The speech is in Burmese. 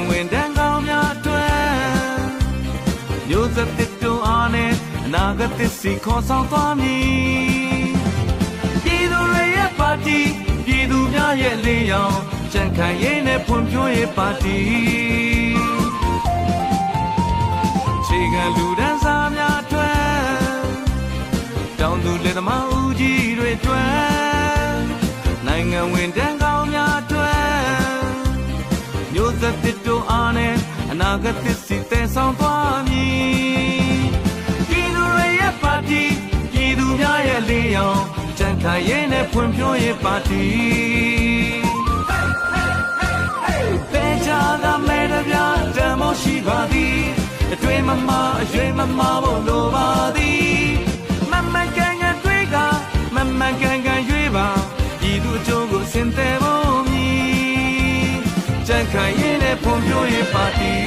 ဝင်တန်းကောင်းများအတွက်မျိုးဆက်တစ်တူအားနဲ့အနာဂတ်သစ်စီခေါ်ဆောင်သွားမည်ပြည်သူတွေရဲ့ပါတီပြည်သူများရဲ့လင်းရောင်ကြံ့ခိုင်ရေးနဲ့ဖွံ့ဖြိုးရေးပါတီခြေခံလူဒန်းစားများအတွက်တောင်သူလယ်သမားဦးကြီးတွေအတွက်နိုင်ငံဝင်တန်းကောင်းများအတွက်မျိုးဆက်တစ်တူအားနဲ့အနာဂတ်သစ်စီတည်ဆောင်သွားမည်ပြည်သူတွေရဲ့ပါတီပြည်သူများရဲ့လင်းရောင်ကြံ့ခိုင်ရေးနဲ့ဖွံ့ဖြိုးရေးပါတီပေချာကမဲတပြားတန်ဖို့ရှိပါသည်အတွင်မမအရွယ်မမဖို့လိုပါသည်မမကန်ကန်တွေးကမမကန်ကန်ရွေးပါပြည်သူအကျိုးကိုစင်တယ်ဖို့မြည်ကြံ့ခိုင်ရေးနဲ့ဖွံ့ဖြိုးရေးပါတီ